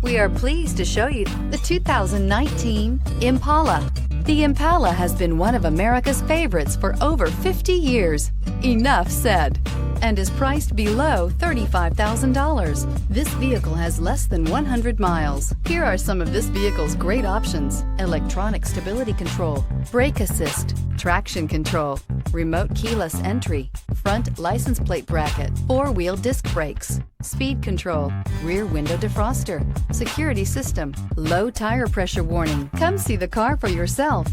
We are pleased to show you the 2019 Impala. The Impala has been one of America's favorites for over 50 years. Enough said. And is priced below $35,000. This vehicle has less than 100 miles. Here are some of this vehicle's great options: electronic stability control, brake assist, traction control, remote keyless entry, front license plate bracket, four-wheel disc brakes, speed control, rear window defroster, security system, low tire pressure warning. Come see the car for yourself.